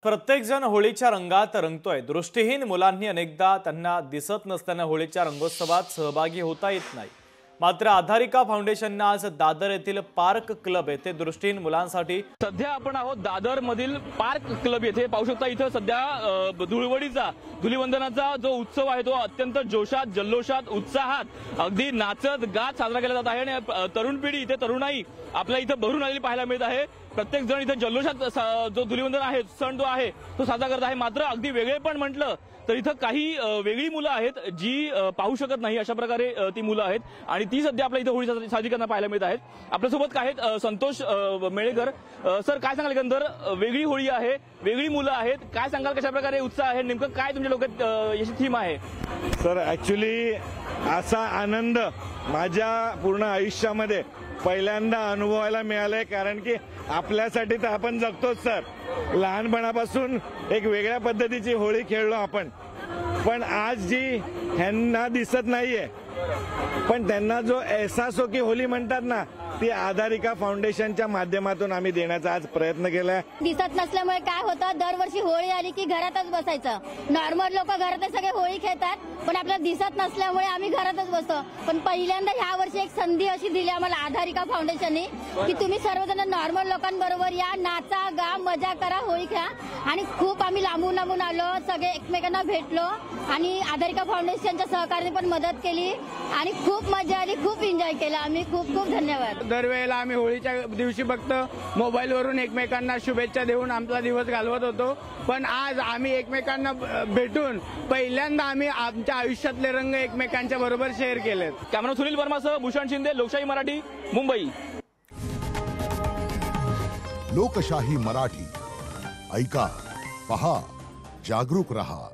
प्रत्येकजण होळीच्या रंगात रंगतोय। दृष्टिहीन मुलांनी अनेकदा त्यांना दिसत नसताना होळीच्या रंगोत्सवात सहभागी होता येत नाही। मात्र आधारिका फाउंडेशनने आज दादर येथील पार्क क्लब येथे दृष्टिहीन मुलांसाठी सध्या आपण आहोत दादर मधील पार्क क्लब येथे पाहू शकता। इथे सध्या धुळवडीचा धुलीवंदनाचा जो उत्सव आहे तो अत्यंत जोशात जल्लोषात उत्साहात अगदी नाचत गात साजरा केला जात आहे आणि तरुण पिढी इथे तरुणाई आपल्या इथे भरून आलेली पाहायला मिळत आहे। प्रत्येक जण इथे जल्लोषात जो धुलीवंदन आहे सण जो आहे तो साजरा करत आहे। मात्र अगदी वेगळे पण म्हटलं तर इथं काही वेगळी मुलं आहेत जी पाहू शकत नाही अशा प्रकारे ती मुलं आहेत आणि ती सध्या आपल्या इथे होळी साजरी करताना पाहायला मिळत आहेत। आपल्यासोबत काय आहेत संतोष मेळेकर सर, काय सांगाल एकंदर वेगळी होळी आहे वेगळी मुलं आहेत, काय सांगाल कशा प्रकारे उत्साह आहे, नेमकं काय तुमच्या डोक्यात याची थीम आहे? सर ऍक्च्युली असा आनंद माझ्या पूर्ण आयुष्यामध्ये पहिल्यांदा अनुभवायला मिळालाय, कारण की आपल्यासाठी तर आपण जगतोच सर। लहानपणापासून एक वेगळ्या पद्धतीची होळी खेळलो आपण, पण आज जी ह्यांना दिसत नाहीये पण त्यांना जो एहसास हो की होली म्हणतात ना, ती आधारिका फाउंडेशनच्या माध्यमातून आम्ही देण्याचा आज प्रयत्न केलाय। दिसत नसल्यामुळे काय होतं, दरवर्षी होळी आली की घरातच बसायचं। नॉर्मल लोक घरातच सगळे होळी खेळतात, पण आपल्याला दिसत नसल्यामुळे आम्ही घरातच बसतो। पण पहिल्यांदा ह्या वर्षी एक संधी अशी दिली आम्हाला आधारिका फाउंडेशनने की तुम्ही सर्वजण नॉर्मल लोकांबरोबर या, नाचा गा मजा करा, होळी खेळा। आणि खूप आम्ही लांबून लांबून आलो, सगळे एकमेकांना भेटलो आणि आधारिका फाउंडेशनच्या सहकार्याने पण मदत केली आणि खूप मजा आली, खूप एन्जॉय केला आम्ही। खूप खूप धन्यवाद। दरवेळेला आम्ही होळीच्या दिवशी फक्त मोबाईलवरून एकमेकांना शुभेच्छा देऊन आमचा दिवस घालवत होतो, पण आज आम्ही एकमेकांना भेटून पहिल्यांदा आम्ही आमच्या आयुष्यातले रंग एकमेकांच्या बरोबर शेअर केलेत। कॅमेरा सुनील वर्मासह भूषण शिंदे, लोकशाही मराठी, मुंबई। लोकशाही मराठी ऐका, पहा, जागरूक रहा।